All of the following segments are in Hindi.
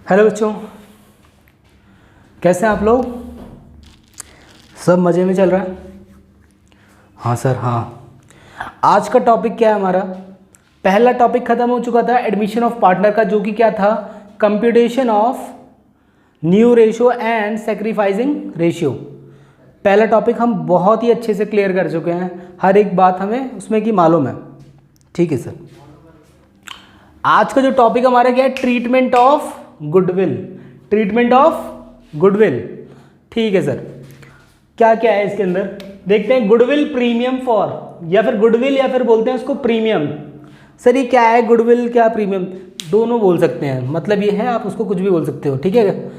हेलो बच्चों, कैसे हैं आप लोग? सब मज़े में चल रहा है? हाँ सर, हाँ। आज का टॉपिक क्या है हमारा? पहला टॉपिक ख़त्म हो चुका था एडमिशन ऑफ पार्टनर का, जो कि क्या था? Computation of new ratio and sacrificing ratio. पहला टॉपिक हम बहुत ही अच्छे से क्लियर कर चुके हैं, हर एक बात हमें उसमें की मालूम है। ठीक है सर। आज का जो टॉपिक हमारा क्या है? Treatment of goodwill. Treatment of goodwill. ठीक है सर। क्या क्या है इसके अंदर देखते हैं। गुडविल प्रीमियम फॉर, या फिर गुडविल या फिर बोलते हैं उसको प्रीमियम। सर ये क्या है? गुडविल क्या प्रीमियम, दोनों बोल सकते हैं। मतलब ये है, आप उसको कुछ भी बोल सकते हो। ठीक है,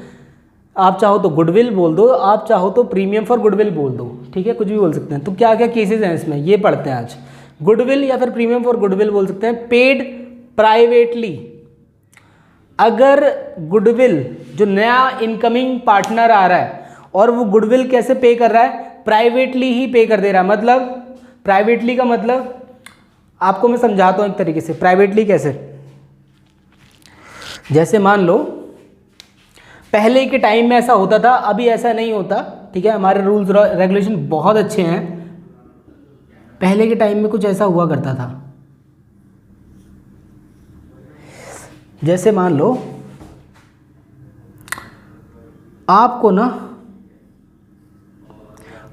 आप चाहो तो गुडविल बोल दो, आप चाहो तो प्रीमियम फॉर गुडविल बोल दो। ठीक है, कुछ भी बोल सकते हैं। तो क्या क्या केसेस हैं इसमें, ये पढ़ते हैं आज। गुडविल या फिर प्रीमियम फॉर गुडविल बोल सकते हैं। पेड प्राइवेटली, अगर गुडविल जो नया इनकमिंग पार्टनर आ रहा है और वो गुडविल कैसे पे कर रहा है? प्राइवेटली ही पे कर दे रहा है। मतलब प्राइवेटली का मतलब आपको मैं समझाता हूँ एक तरीके से। प्राइवेटली कैसे? जैसे मान लो पहले के टाइम में ऐसा होता था, अभी ऐसा नहीं होता। ठीक है, हमारे रूल्स रेगुलेशन बहुत अच्छे हैं। पहले के टाइम में कुछ ऐसा हुआ करता था, जैसे मान लो आपको ना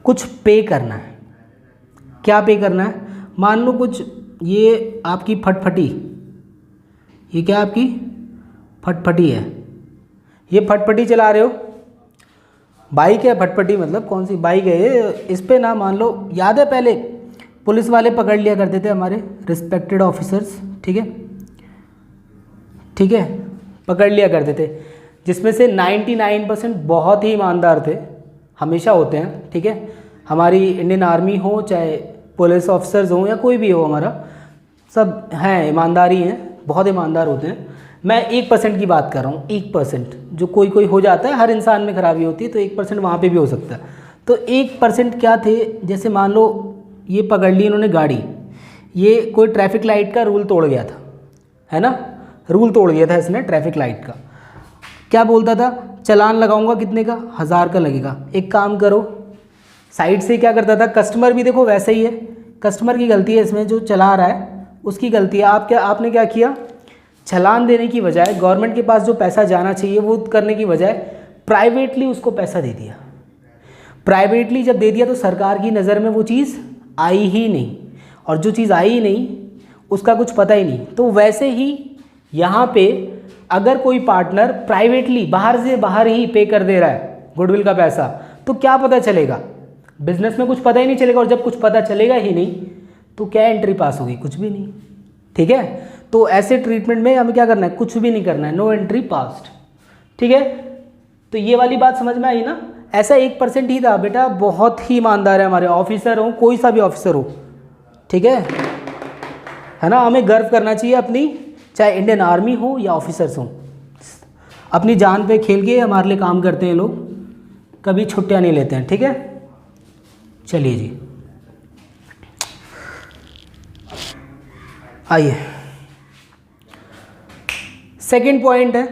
कुछ पे करना है। क्या पे करना है? मान लो कुछ, ये आपकी फटफटी, ये क्या आपकी फटफटी है। ये फटफटी चला रहे हो, बाइक है फटफटी, मतलब कौन सी बाइक है ये? इस पे ना मान लो, याद है पहले पुलिस वाले पकड़ लिया करते थे हमारे रिस्पेक्टेड ऑफिसर्स। ठीक है, ठीक है, पकड़ लिया करते थे, जिसमें से 99% बहुत ही ईमानदार थे, हमेशा होते हैं। ठीक है, हमारी इंडियन आर्मी हो चाहे पुलिस ऑफिसर्स हो या कोई भी हो, हमारा सब हैं, ईमानदारी हैं, बहुत ईमानदार होते हैं। मैं 1% की बात कर रहा हूँ। 1% जो कोई कोई हो जाता है, हर इंसान में खराबी होती है, तो 1% वहाँ पे भी हो सकता है। तो 1% क्या थे? जैसे मान लो ये पकड़ ली इन्होंने गाड़ी, ये कोई ट्रैफिक लाइट का रूल तोड़ गया था, है ना? रूल तोड़ दिया था इसने ट्रैफिक लाइट का। क्या बोलता था? चालान लगाऊंगा, कितने का? 1000 का लगेगा। एक काम करो, साइड से क्या करता था? कस्टमर भी देखो वैसे ही है, कस्टमर की गलती है इसमें, जो चला रहा है उसकी गलती है। आपने क्या किया? चालान देने की बजाय, गवर्नमेंट के पास जो पैसा जाना चाहिए वो करने की बजाय प्राइवेटली उसको पैसा दे दिया। प्राइवेटली जब दे दिया तो सरकार की नज़र में वो चीज़ आई ही नहीं, और जो चीज़ आई ही नहीं उसका कुछ पता ही नहीं। तो वैसे ही यहाँ पे अगर कोई पार्टनर प्राइवेटली बाहर से बाहर ही पे कर दे रहा है गुडविल का पैसा, तो क्या पता चलेगा? बिजनेस में कुछ पता ही नहीं चलेगा, और जब कुछ पता चलेगा ही नहीं तो क्या एंट्री पास होगी? कुछ भी नहीं। ठीक है, तो ऐसे ट्रीटमेंट में हमें क्या करना है? कुछ भी नहीं करना है, नो एंट्री पास्ड। ठीक है, तो ये वाली बात समझ में आई ना? ऐसा 1% ही था बेटा, बहुत ही ईमानदार है हमारे ऑफिसर हो, कोई सा भी ऑफिसर हो। ठीक है ना? हमें गर्व करना चाहिए अपनी, चाहे इंडियन आर्मी हो या ऑफिसर्स हो, अपनी जान पे खेल के हमारे लिए काम करते हैं लोग, कभी छुट्टियां नहीं लेते हैं। ठीक है, चलिए जी, आइए सेकंड पॉइंट है।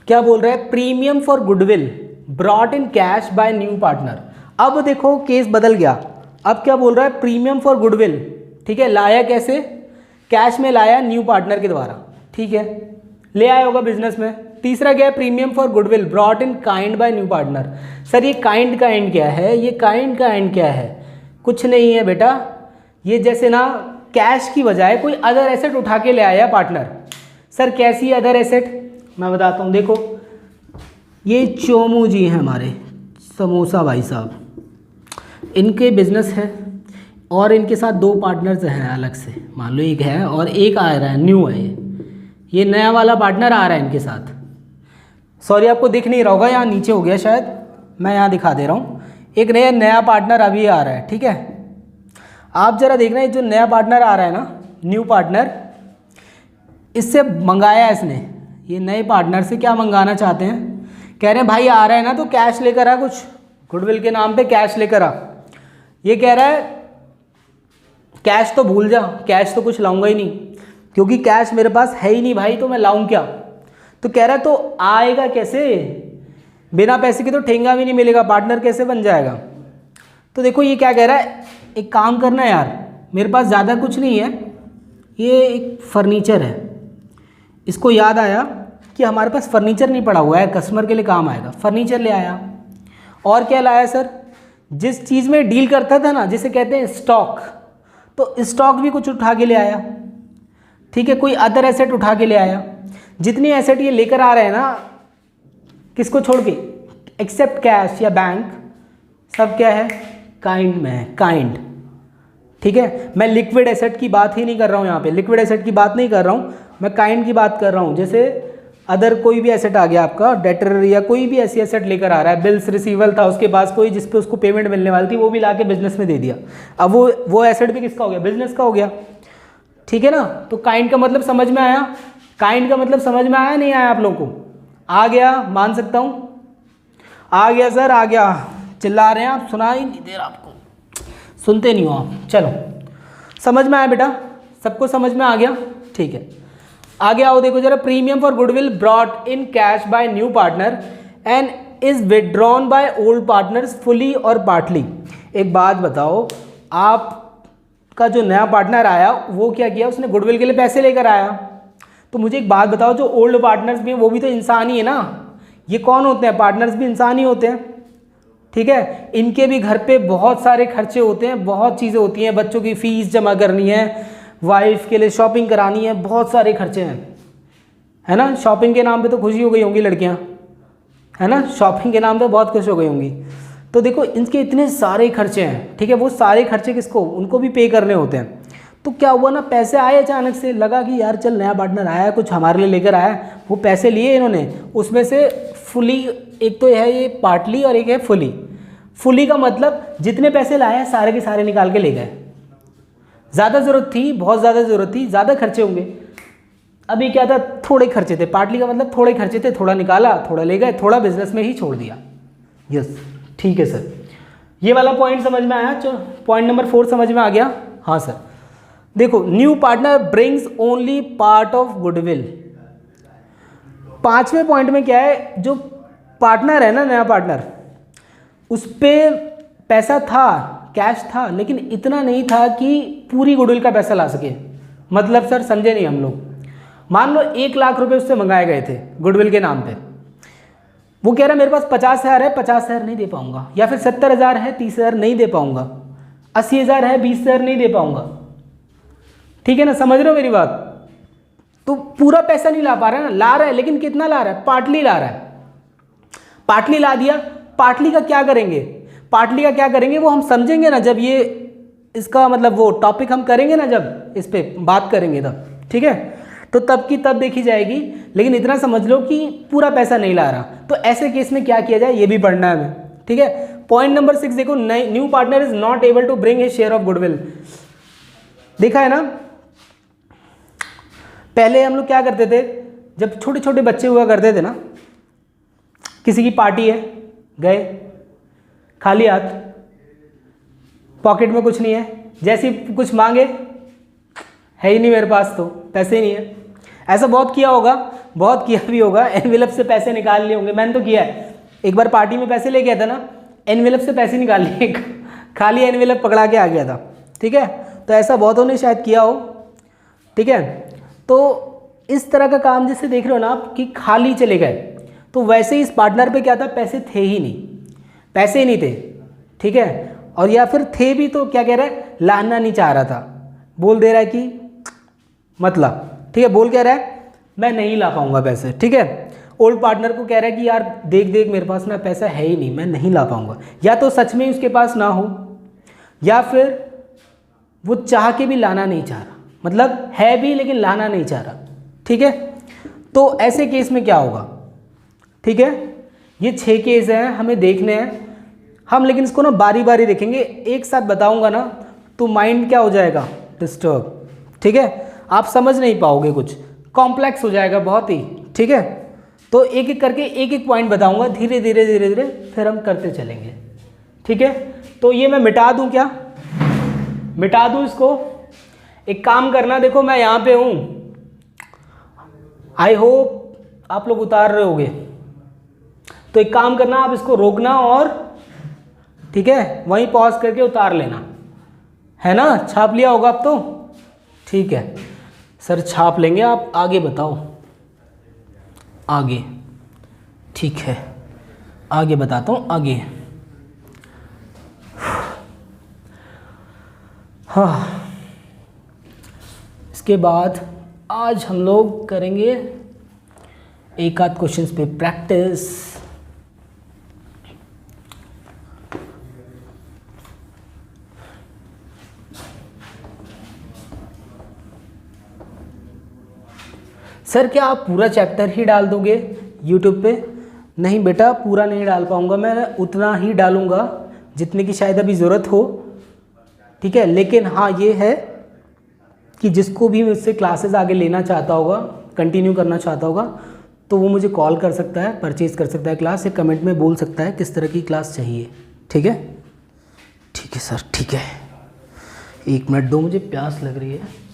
क्या बोल रहा है? Premium for goodwill brought in cash by new partner. अब देखो केस बदल गया। अब क्या बोल रहा है? Premium for goodwill. ठीक है, लाया कैसे? कैश में लाया, न्यू पार्टनर के द्वारा। ठीक है, ले आया होगा बिजनेस में। तीसरा क्या है? Premium for goodwill brought in kind by new partner. Sir ये काइंड का एंड क्या है? ये काइंड का एंड क्या है? कुछ नहीं है बेटा, ये जैसे ना कैश की बजाय कोई अदर एसेट उठा के ले आया पार्टनर। सर कैसी अदर एसेट? मैं बताता हूँ। देखो ये चोमू जी हैं हमारे, समोसा भाई साहब, इनके बिजनेस है और इनके साथ 2 पार्टनर्स हैं अलग से। मान लो एक है और एक आ रहा है, न्यू है ये नया वाला पार्टनर आ रहा है इनके साथ। सॉरी आपको दिख नहीं रहा होगा, यहाँ नीचे हो गया शायद, मैं यहाँ दिखा दे रहा हूँ। एक नया पार्टनर अभी आ रहा है। ठीक है, आप ज़रा देखना, जो नया पार्टनर आ रहा है ना, न्यू पार्टनर, इससे मंगाया इसने। ये नए पार्टनर से क्या मंगाना चाहते हैं? कह रहे हैं भाई आ रहा है ना तो कैश लेकर आ, कुछ गुडविल के नाम पे कैश लेकर आ। ये कह रहा है कैश तो भूल जा, कैश तो कुछ लाऊंगा ही नहीं, क्योंकि कैश मेरे पास है ही नहीं भाई, तो मैं लाऊं क्या? तो कह रहा है तो आएगा कैसे, बिना पैसे के तो ठेंगा भी नहीं मिलेगा, पार्टनर कैसे बन जाएगा। तो देखो ये क्या कह रहा है, एक काम करना यार, मेरे पास ज़्यादा कुछ नहीं है, ये एक फर्नीचर है, इसको याद आया कि हमारे पास फर्नीचर नहीं पड़ा हुआ है, कस्टमर के लिए काम आएगा, फर्नीचर ले आया। और क्या लाया सर, जिस चीज़ में डील करता था ना, जिसे कहते हैं स्टॉक, तो स्टॉक भी कुछ उठा के ले आया, ठीक है, कोई अदर एसेट उठा के ले आया। जितनी एसेट ये लेकर आ रहे हैं ना, किसको छोड़ के, एक्सेप्ट कैश या बैंक, सब क्या है, काइंड में है, काइंड, ठीक है। मैं लिक्विड एसेट की बात ही नहीं कर रहा हूँ यहाँ पे, लिक्विड एसेट की बात नहीं कर रहा हूँ, मैं काइंड की बात कर रहा हूँ। जैसे अदर कोई भी एसेट आ गया आपका, डेटर या कोई भी ऐसी एसेट लेकर आ रहा है, बिल्स रिसीवल था उसके पास कोई, जिस पे उसको पेमेंट मिलने वाली थी, वो भी लाके बिजनेस में दे दिया, अब वो एसेट भी किसका हो गया, बिजनेस का हो गया, ठीक है ना। तो काइंड का मतलब समझ में आया, काइंड का मतलब समझ में आया नहीं आया आप लोगों को, आ गया, मान सकता हूँ, आ गया सर, आ गया, चिल्ला रहे हैं आप, सुना ही नहीं दे रहा आपको, सुनते नहीं हो आप। चलो समझ में आया बेटा, सबको समझ में आ गया, ठीक है। आगे आओ, देखो जरा, premium for goodwill brought in cash by new partner and is withdrawn by old partners fully और पार्टली। एक बात बताओ, आपका जो नया पार्टनर आया वो क्या किया, उसने गुडविल के लिए पैसे लेकर आया, तो मुझे एक बात बताओ, जो ओल्ड पार्टनर्स भी हैं वो भी तो इंसान ही है ना, ये कौन होते हैं, पार्टनर्स भी इंसान ही होते हैं, ठीक है। इनके भी घर पे बहुत सारे खर्चे होते हैं, बहुत चीज़ें होती हैं, बच्चों की फ़ीस जमा करनी है, वाइफ के लिए शॉपिंग करानी है, बहुत सारे खर्चे हैं, है ना। शॉपिंग के नाम पे तो खुशी हो गई होंगी लड़कियां, है ना, शॉपिंग के नाम पे बहुत खुश हो गई होंगी। तो देखो इनके इतने सारे खर्चे हैं, ठीक है, वो सारे खर्चे किसको, उनको भी पे करने होते हैं। तो क्या हुआ ना, पैसे आए अचानक से, लगा कि यार चल नया पार्टनर आया, कुछ हमारे लिए लेकर आया, वो पैसे लिए इन्होंने, उसमें से फुली, एक तो है ये पार्टली और एक है फुली। फुली का मतलब जितने पैसे लाए सारे के सारे निकाल के ले गए, ज़्यादा ज़रूरत थी, बहुत ज़्यादा ज़रूरत थी, ज़्यादा खर्चे होंगे, अभी क्या था, थोड़े खर्चे थे, पार्टली का मतलब थोड़े खर्चे थे, थोड़ा निकाला, थोड़ा ले गए, थोड़ा बिजनेस में ही छोड़ दिया। यस ठीक है सर, ये वाला पॉइंट समझ में आया। चलो पॉइंट नंबर 4 समझ में आ गया। हाँ सर, देखो new partner brings only part of goodwill. 5वें पॉइंट में क्या है, जो पार्टनर है ना, नया पार्टनर, उस पर पैसा था, कैश था, लेकिन इतना नहीं था कि पूरी गुडविल का पैसा ला सके। मतलब सर समझे नहीं हम लोग, मान लो 1 लाख रुपए उससे मंगाए गए थे गुडविल के नाम पे, वो कह रहा है मेरे पास 50,000 है, 50,000 नहीं दे पाऊंगा, या फिर 70,000 है, 30,000 नहीं दे पाऊंगा, 80,000 है, 20,000 नहीं दे पाऊंगा, ठीक है ना, समझ रहे हो मेरी बात। तो पूरा पैसा नहीं ला पा रहा है ना, ला रहा है लेकिन कितना ला रहा है, पार्टली ला रहा है, पार्टली ला दिया। पार्टली का क्या करेंगे, पार्टली का क्या करेंगे वो हम समझेंगे ना, जब ये इसका मतलब वो टॉपिक हम करेंगे ना, जब इस पे बात करेंगे तब, ठीक है, तो तब की तब देखी जाएगी। लेकिन इतना समझ लो कि पूरा पैसा नहीं ला रहा, तो ऐसे केस में क्या किया जाए ये भी पढ़ना है हमें, ठीक है। पॉइंट नंबर 6 देखो, new partner is not able to bring his share of goodwill. देखा है ना, पहले हम लोग क्या करते थे, जब छोटे छोटे बच्चे हुआ करते थे ना, किसी की पार्टी है, गए खाली हाथ, पॉकेट में कुछ नहीं है, जैसे ही कुछ मांगे, है ही नहीं मेरे पास, तो पैसे ही नहीं है। ऐसा बहुत किया होगा, बहुत किया भी होगा, एनवेलप से पैसे निकाल लिए होंगे, मैंने तो किया है। एक बार पार्टी में पैसे ले गया था ना, एनवेलप से पैसे निकाल लिए, खाली एनवेलप पकड़ा के आ गया था, ठीक है। तो ऐसा बहुतों ने शायद किया हो, ठीक है। तो इस तरह का काम जैसे देख रहे हो ना आप कि खाली चले गए, तो वैसे ही इस पार्टनर पे क्या था, पैसे थे ही नहीं, पैसे ही नहीं थे, ठीक है। और या फिर थे भी तो क्या कह रहा है, लाना नहीं चाह रहा था, बोल दे रहा है कि मतलब, ठीक है, बोल कह रहा है मैं नहीं ला पाऊंगा पैसे, ठीक है। ओल्ड पार्टनर को कह रहा है कि यार देख देख मेरे पास ना पैसा है ही नहीं, मैं नहीं ला पाऊंगा। या तो सच में उसके पास ना हो, या फिर वो चाह के भी लाना नहीं चाह रहा, मतलब है भी लेकिन लाना नहीं चाह रहा, ठीक है। तो ऐसे केस में क्या होगा, ठीक है। ये 6 केस हैं, हमें देखने हैं हम, लेकिन इसको ना बारी बारी देखेंगे, एक साथ बताऊंगा ना तो माइंड क्या हो जाएगा, डिस्टर्ब, ठीक है, आप समझ नहीं पाओगे, कुछ कॉम्प्लेक्स हो जाएगा बहुत ही, ठीक है। तो एक एक करके एक एक पॉइंट बताऊंगा, धीरे धीरे धीरे धीरे फिर हम करते चलेंगे, ठीक है। तो ये मैं मिटा दूं क्या, मिटा दूं इसको, एक काम करना, देखो मैं यहाँ पे हूँ, आई होप आप लोग उतार रहे होगे, तो एक काम करना, आप इसको रोकना और ठीक है वहीं पॉज करके उतार लेना, है ना। छाप लिया होगा आप तो, ठीक है सर छाप लेंगे, आप आगे बताओ। आगे ठीक है, आगे बताता हूँ आगे। हाँ, इसके बाद आज हम लोग करेंगे एक आध क्वेश्चंस पे प्रैक्टिस। सर क्या आप पूरा चैप्टर ही डाल दोगे यूट्यूब पे? नहीं बेटा, पूरा नहीं डाल पाऊँगा मैं, उतना ही डालूँगा जितने की शायद अभी ज़रूरत हो, ठीक है। लेकिन हाँ ये है कि जिसको भी मुझसे क्लासेस आगे लेना चाहता होगा, कंटिन्यू करना चाहता होगा, तो वो मुझे कॉल कर सकता है, परचेज़ कर सकता है क्लास, या कमेंट में बोल सकता है किस तरह की क्लास चाहिए, ठीक है। ठीक है सर, ठीक है, 1 मिनट दो, मुझे प्यास लग रही है।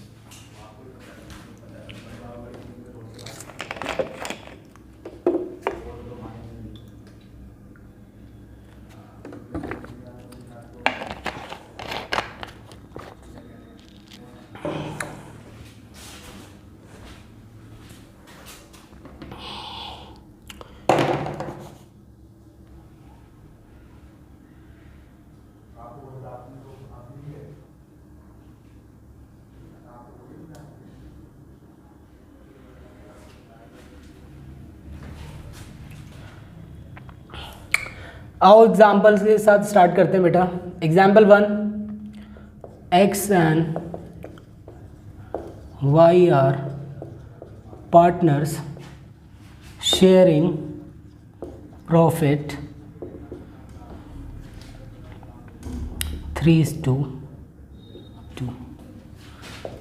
आओ एग्जाम्पल्स के साथ स्टार्ट करते हैं बेटा। Example 1, X and Y are partners sharing profit 3:2.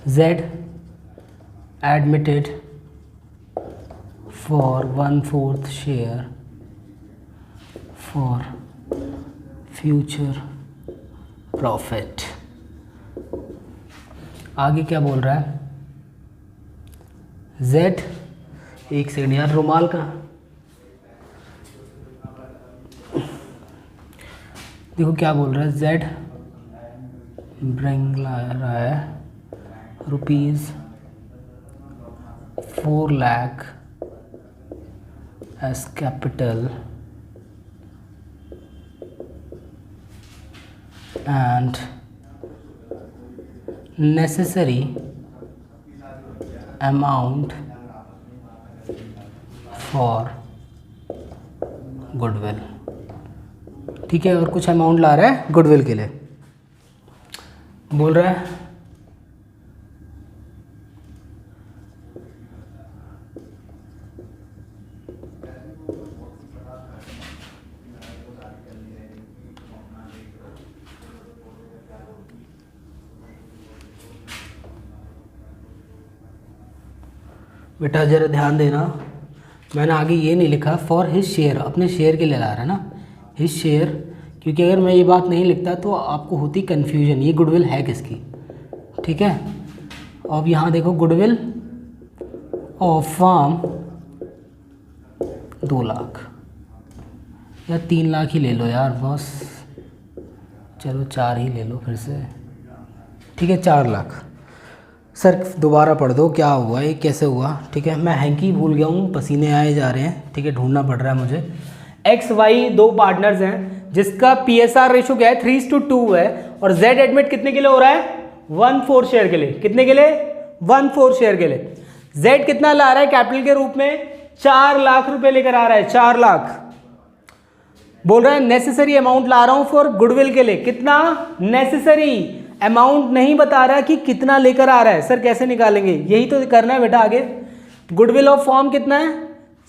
Z admitted for 1/4 share for future profit। आगे क्या बोल रहा है? Z, एक सेकंड यार, रुमाल का देखो क्या बोल रहा है। Z ब्रिंग ला रहा है ₹4 lakh as capital and necessary amount for goodwill, ठीक है। और कुछ अमाउंट ला रहा है गुडविल के लिए, बोल रहा है बेटा जरा ध्यान देना, मैंने आगे ये नहीं लिखा फॉर हिज शेयर, अपने शेयर के लिए ला रहा है ना, हिज शेयर, क्योंकि अगर मैं ये बात नहीं लिखता तो आपको होती कन्फ्यूजन, ये गुडविल है किसकी, ठीक है। अब यहाँ देखो गुडविल ऑफ फार्म 2 लाख या 3 लाख ही ले लो यार बॉस, चलो 4 ही ले लो फिर से, ठीक है 4 लाख। सर दोबारा पढ़ दो क्या हुआ, ये कैसे हुआ, ठीक है। मैं हैंकी भूल गया हूँ, पसीने आए जा रहे हैं, ठीक है, ढूंढना पड़ रहा है मुझे। एक्स वाई 2 पार्टनर्स हैं जिसका PSR रेशो क्या है 3:2 है, और Z एडमिट कितने के लिए हो रहा है 1/4 शेयर के लिए, कितने के लिए 1/4 शेयर के लिए। Z कितना ला रहा है कैपिटल के रूप में 4 लाख रुपए लेकर आ रहा है, 4 लाख। बोल रहा है नेसेसरी अमाउंट ला रहा हूं फॉर गुडविल के लिए, कितना नेसेसरी अमाउंट नहीं बता रहा कि कितना लेकर आ रहा है। सर कैसे निकालेंगे, यही तो करना है बेटा आगे। गुडविल ऑफ फॉर्म कितना है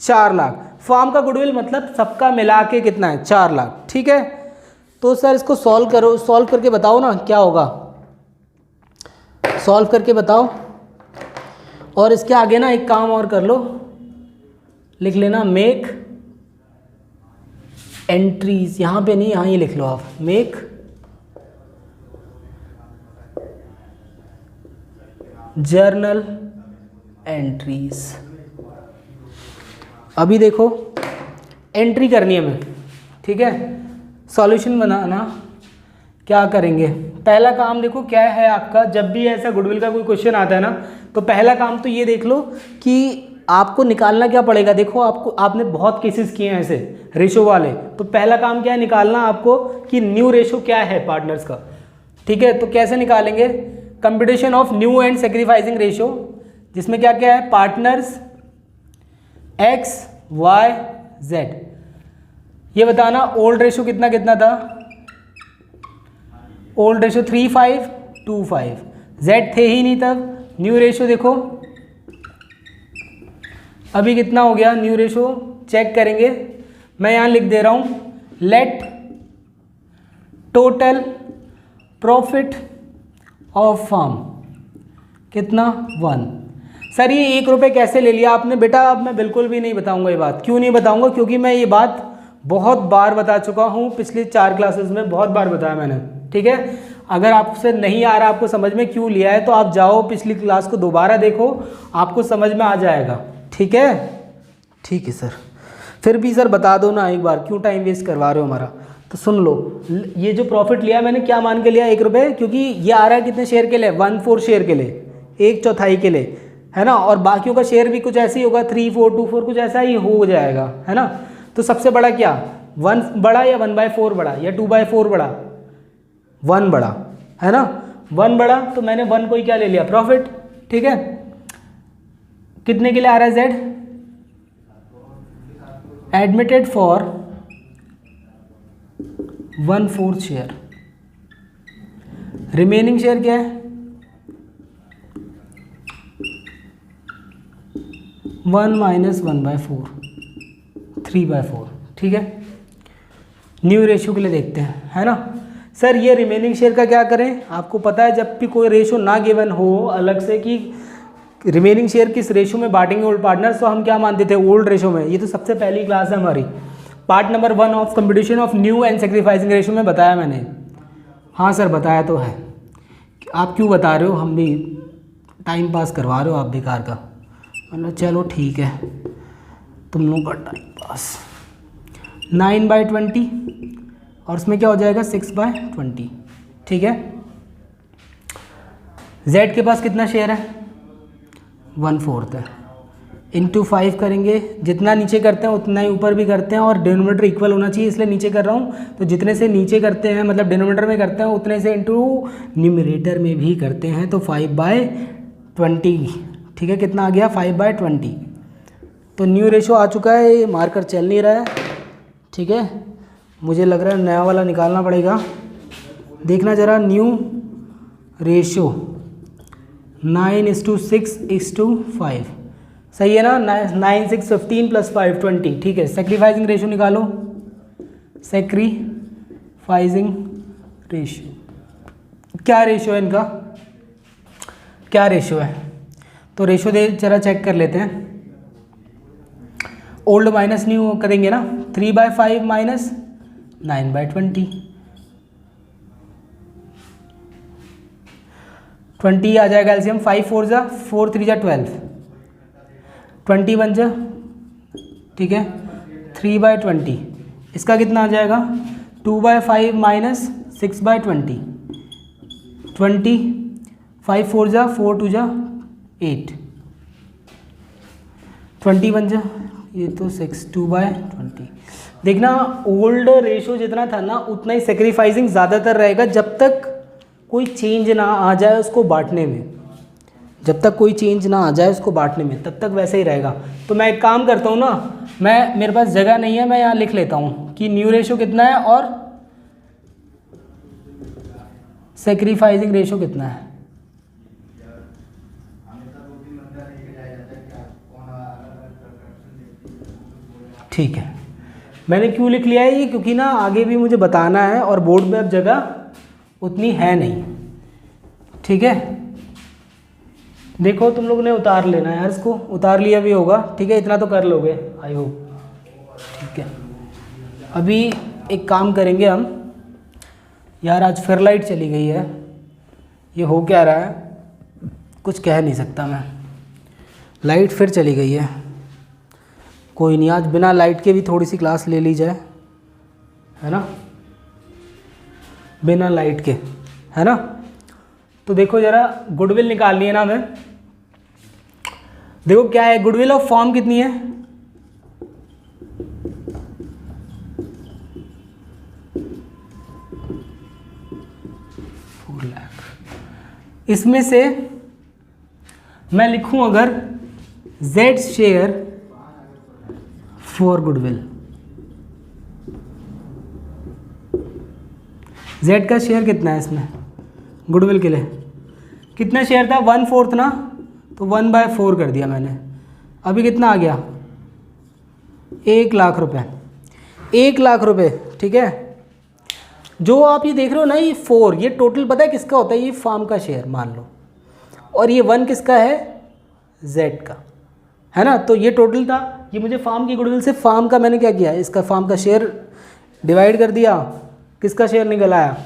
4 लाख, फॉर्म का गुडविल मतलब सबका मिला के कितना है 4 लाख, ठीक है। तो सर इसको सॉल्व करो, सॉल्व करके बताओ ना क्या होगा, सॉल्व करके बताओ। और इसके आगे ना एक काम और कर लो, लिख लेना मेक एंट्रीज, यहाँ पे नहीं यहाँ ही लिख लो आप, मेक जर्नल एंट्रीज। अभी देखो एंट्री करनी है हमें, ठीक है, सॉल्यूशन बनाना। क्या करेंगे, पहला काम देखो क्या है आपका, जब भी ऐसा गुडविल का कोई क्वेश्चन आता है ना, तो पहला काम तो ये देख लो कि आपको निकालना क्या पड़ेगा। देखो आपने बहुत केसेस किए हैं ऐसे रेशो वाले, तो पहला काम क्या है, निकालना आपको कि न्यू रेशो क्या है पार्टनर्स का, ठीक है। तो कैसे निकालेंगे, computation of new and sacrificing ratio, जिसमें क्या क्या है, पार्टनर्स एक्स वाई जेड। ये बताना ओल्ड रेशो कितना कितना था, ओल्ड रेशो 3 5 2 5, जेड थे ही नहीं तब। न्यू रेशो देखो अभी कितना हो गया, न्यू रेशो चेक करेंगे, मैं यहाँ लिख दे रहा हूँ, let total profit of firm कितना 1। सर ये 1 रुपये कैसे ले लिया आपने बेटा, अब मैं बिल्कुल भी नहीं बताऊंगा ये बात। क्यों नहीं बताऊंगा, क्योंकि मैं ये बात बहुत बार बता चुका हूँ, पिछली 4 क्लासेस में बहुत बार बताया मैंने, ठीक है। अगर आपसे नहीं आ रहा आपको समझ में क्यों लिया है, तो आप जाओ पिछली क्लास को दोबारा देखो, आपको समझ में आ जाएगा, ठीक है। ठीक है सर, फिर भी सर बता दो ना एक बार, क्यों टाइम वेस्ट करवा रहे हो हमारा। तो सुन लो, ये जो प्रॉफिट लिया मैंने क्या मान के लिया, 1 रुपये, क्योंकि ये आ रहा है कितने शेयर के लिए, 1/4 शेयर के लिए, 1/4 के लिए, है ना। और बाकियों का शेयर भी कुछ ऐसे ही होगा, 3 4 2 4 कुछ ऐसा ही हो जाएगा, है ना। तो सबसे बड़ा क्या, 1 बड़ा या 1/4 बड़ा या 2/4 बड़ा, 1 बड़ा, है ना। 1 बड़ा, तो मैंने 1 को ही क्या ले लिया, प्रॉफिट, ठीक है। कितने के लिए आ रहा है Z, admitted for 1/4 share. Remaining share क्या है, 1 - 1/4, 3/4, ठीक है। न्यू रेशियो के लिए देखते हैं, है ना। सर ये रिमेनिंग शेयर का क्या करें, आपको पता है जब भी कोई रेशियो ना गिवन हो अलग से कि रिमेनिंग शेयर किस रेशियो में बांटेंगे ओल्ड पार्टनर्स, तो हम क्या मानते थे, ओल्ड रेशियो में। ये तो सबसे पहली क्लास है हमारी, part number 1 of computation of new and sacrificing ratio में बताया मैंने। हाँ सर बताया तो है, आप क्यों बता रहे हो, हम भी टाइम पास करवा रहे हो आप बेकार का। मतलब चलो ठीक है, तुम लोगों का टाइम पास। 9/20 और उसमें क्या हो जाएगा, 6/20, ठीक है। जेड के पास कितना शेयर है, 1/4 है, इंटू 5 करेंगे, जितना नीचे करते हैं उतना ही ऊपर भी करते हैं, और डिनोमिनेटर इक्वल होना चाहिए इसलिए नीचे कर रहा हूँ। तो जितने से नीचे करते हैं मतलब डिनोमिनेटर में करते हैं उतने से इंटू न्यूमरेटर में भी करते हैं, तो 5/20, ठीक है। कितना आ गया, 5/20। तो न्यू रेशो आ चुका है, ये मार्कर चल नहीं रहा है, ठीक है। मुझे लग रहा है नया वाला निकालना पड़ेगा। देखना ज़रा, न्यू रेशो 9:6:5, सही है ना। 9 6 15 + 5 20, ठीक है। सेक्रीफाइसिंग रेशो निकालो, सेक्रीफाइसिंग रेशो क्या रेशो है इनका, क्या रेशो है, तो रेशो दे जरा चेक कर लेते हैं। ओल्ड माइनस न्यू करेंगे ना, 3/5 - 9/20, 20 आ जाएगा एलसीएम, 5 4 जा 4 3 जा 12, 20 बन जा, ठीक है। 3/20, इसका कितना आ जाएगा, 2/5 - 6/20, 20, 5 4 जा 4 2 जा 8, 20 बन जा, ये तो 6, 2/20। देखना ओल्ड रेशो जितना था ना उतना ही सेक्रीफाइसिंग ज़्यादातर रहेगा, जब तक कोई चेंज ना आ जाए उसको बांटने में, जब तक कोई चेंज ना आ जाए उसको बांटने में, तब तक वैसे ही रहेगा। तो मैं एक काम करता हूँ ना, मेरे पास जगह नहीं है, मैं यहाँ लिख लेता हूँ कि न्यू रेशो कितना है और सेक्रीफाइसिंग रेशो कितना है। ठीक है, मैंने क्यों लिख लिया है ये, क्योंकि ना आगे भी मुझे बताना है और बोर्ड में अब जगह उतनी है नहीं, ठीक है। देखो तुम लोग ने उतार लेना है यार, इसको उतार लिया भी होगा, ठीक है। इतना तो कर लोगे आई होप, ठीक है। अभी एक काम करेंगे हम, यार आज फिर लाइट चली गई है, ये हो क्या रहा है कुछ कह नहीं सकता मैं, लाइट फिर चली गई है। कोई नहीं, आज बिना लाइट के भी थोड़ी सी क्लास ले ली जाए, है ना, बिना लाइट के, है ना। तो देखो ज़रा गुडविल निकालनी है ना हमें। देखो क्या है, गुडविल ऑफ फॉर्म कितनी है, इसमें से मैं लिखूं अगर Z share for goodwill, Z का शेयर कितना है इसमें गुडविल के लिए, कितना शेयर था 1/4 ना, तो 1/4 कर दिया मैंने। अभी कितना आ गया 1 लाख रुपए, 1 लाख रुपए, ठीक है। जो आप ये देख रहे हो ना, ये 4, ये टोटल पता है किसका होता है, ये फार्म का शेयर मान लो, और ये 1 किसका है, Z का, है ना। तो ये टोटल था, ये मुझे फार्म की गुडविल से फार्म का मैंने क्या किया, इसका फार्म का शेयर डिवाइड कर दिया, किसका शेयर निकल आया,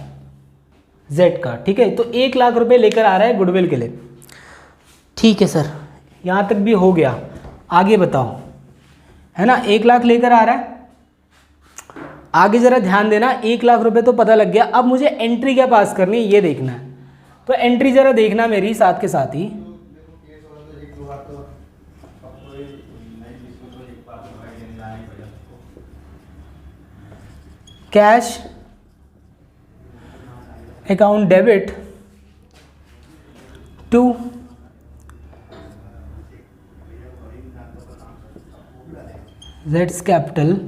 Z का, ठीक है। तो 1 लाख रुपए लेकर आ रहा है गुडविल के लिए, ठीक है सर, यहाँ तक भी हो गया। आगे बताओ, है ना, 1 लाख लेकर आ रहा है। आगे ज़रा ध्यान देना, 1 लाख रुपए तो पता लग गया, अब मुझे एंट्री क्या पास करनी है ये देखना है। तो एंट्री ज़रा देखना मेरी साथ के साथ ही, cash account debit to Z's capital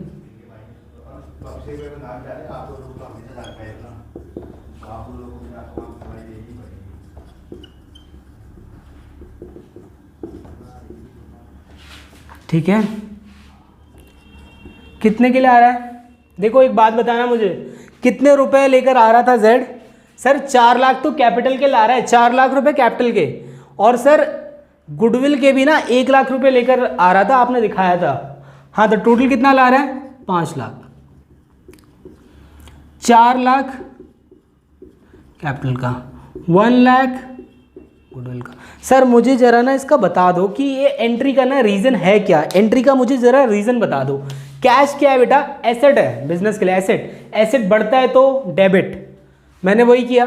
ठीक है। कितने के लिए आ रहा है, देखो एक बात बताना मुझे, कितने रुपए लेकर आ रहा था Z, सर 4 लाख तो कैपिटल के ला रहा है, 4 लाख रुपए कैपिटल के, और सर गुडविल के भी ना 1 लाख रुपए लेकर आ रहा था, आपने दिखाया था। हाँ, तो टोटल कितना ला रहा है 5 लाख, 4 लाख कैपिटल का, 1 लाख गुडविल का। सर मुझे ज़रा ना इसका बता दो कि ये एंट्री का ना रीज़न है क्या, एंट्री का मुझे ज़रा रीज़न बता दो। कैश क्या है बेटा, एसेट है बिजनेस के लिए, एसेट, एसेट बढ़ता है तो डेबिट, मैंने वही किया।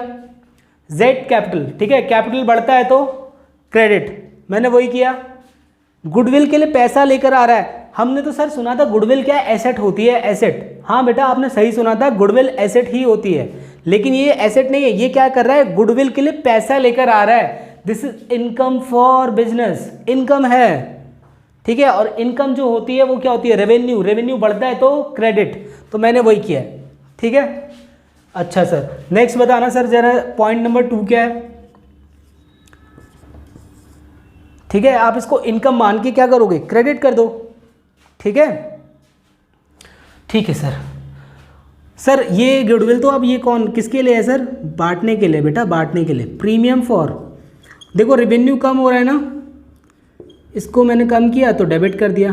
Z कैपिटल, ठीक है, कैपिटल बढ़ता है तो क्रेडिट, मैंने वही किया। गुडविल के लिए पैसा लेकर आ रहा है, हमने तो सर सुना था गुडविल क्या है, एसेट होती है, एसेट। हाँ बेटा आपने सही सुना था, गुडविल एसेट ही होती है, लेकिन ये एसेट नहीं है, ये क्या कर रहा है, गुडविल के लिए पैसा लेकर आ रहा है। This is income for business, income है, ठीक है। और इनकम जो होती है वो क्या होती है, रेवेन्यू, रेवेन्यू बढ़ता है तो क्रेडिट, तो मैंने वही किया है, ठीक है। अच्छा सर, नेक्स्ट बताना सर जरा, पॉइंट नंबर 2 क्या है, ठीक है। आप इसको इनकम मान के क्या करोगे, क्रेडिट कर दो, ठीक है, ठीक है सर। सर ये गुडविल तो अब ये कौन किसके लिए है सर, बांटने के लिए बेटा, बांटने के लिए। प्रीमियम फॉर, देखो रेवेन्यू कम हो रहा है ना, इसको मैंने कम किया तो डेबिट कर दिया,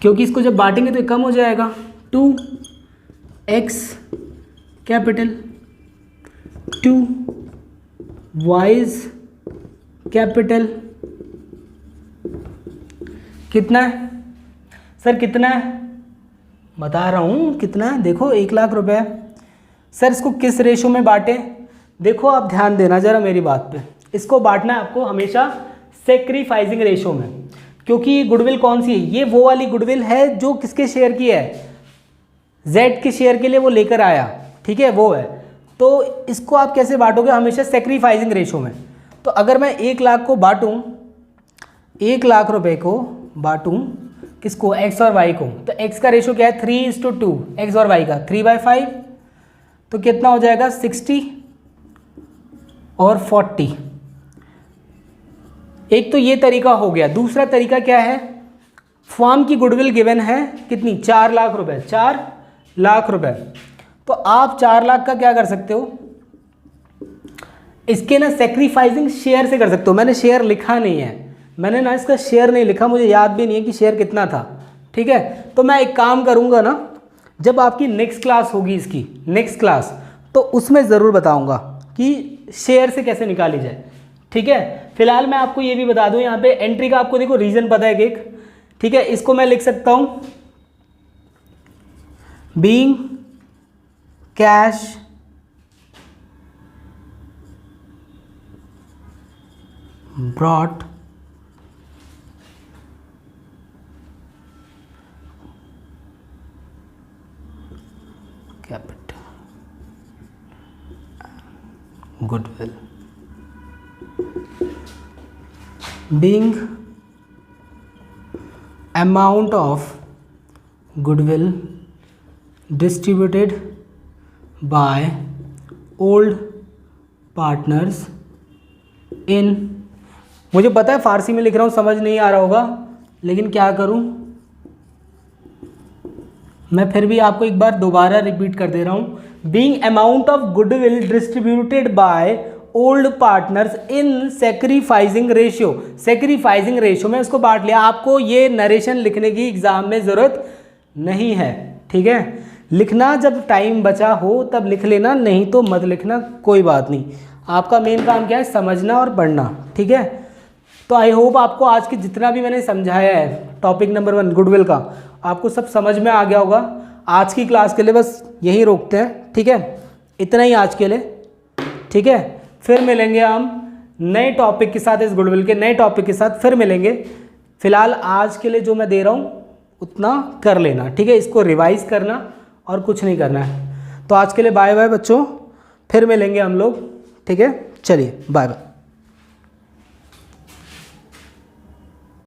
क्योंकि इसको जब बांटेंगे तो ये कम हो जाएगा। 2x capital to wise capital, कितना है सर, कितना है बता रहा हूँ कितना है, देखो 1 लाख रुपए। सर इसको किस रेशो में बांटे, देखो आप ध्यान देना ज़रा मेरी बात पे, इसको बांटना है आपको हमेशा सेक्रीफाइसिंग रेशो में, क्योंकि गुडविल कौन सी है, ये वो वाली गुडविल है जो किसके शेयर की है, Z के शेयर के लिए वो लेकर आया, ठीक है, वो है। तो इसको आप कैसे बांटोगे, हमेशा सेक्रीफाइसिंग रेशो में। तो अगर मैं 1 लाख को बांटूँ, 1 लाख रुपए को बांटूँ किसको, x और y को, तो x का रेशो क्या है 3:2, x और y का 3/5, तो कितना हो जाएगा 60 और 40। एक तो ये तरीका हो गया। दूसरा तरीका क्या है, फॉर्म की गुडविल गिवन है कितनी, 4 लाख रुपए, 4 लाख रुपए। तो आप 4 लाख का क्या कर सकते हो, इसके ना सेक्रीफाइसिंग शेयर से कर सकते हो। मैंने शेयर लिखा नहीं है, मैंने ना इसका शेयर नहीं लिखा, मुझे याद भी नहीं है कि शेयर कितना था, ठीक है। तो मैं एक काम करूँगा ना, जब आपकी नेक्स्ट क्लास होगी, इसकी नेक्स्ट क्लास, तो उसमें ज़रूर बताऊँगा कि शेयर से कैसे निकाली जाए, ठीक है। फिलहाल मैं आपको ये भी बता दूँ, यहाँ पे एंट्री का आपको देखो रीज़न पता है कि एक, ठीक है, इसको मैं लिख सकता हूँ being cash brought capital goodwill, being amount of goodwill distributed by old partners in, मुझे पता है फारसी में लिख रहा हूँ, समझ नहीं आ रहा होगा, लेकिन क्या करूँ मैं, फिर भी आपको एक बार दोबारा रिपीट कर दे रहा हूँ। Being amount of goodwill distributed by old partners in sacrificing ratio, sacrificing ratio में उसको बांट लिया। आपको ये नरेशन लिखने की एग्जाम में ज़रूरत नहीं है, ठीक है, लिखना जब टाइम बचा हो तब लिख लेना, नहीं तो मत लिखना, कोई बात नहीं। आपका मेन काम क्या है, समझना और पढ़ना, ठीक है। तो आई होप आपको आज के जितना भी मैंने समझाया है टॉपिक नंबर 1 गुडविल का, आपको सब समझ में आ गया होगा। आज की क्लास के लिए बस यही रोकते हैं, ठीक है, इतना ही आज के लिए, ठीक है। फिर मिलेंगे हम नए टॉपिक के साथ, इस गुडविल के नए टॉपिक के साथ फिर मिलेंगे। फिलहाल आज के लिए जो मैं दे रहा हूँ उतना कर लेना, ठीक है, इसको रिवाइज करना और कुछ नहीं करना है। तो आज के लिए बाय बाय बच्चों, फिर मिलेंगे हम लोग, ठीक है, चलिए बाय बाय।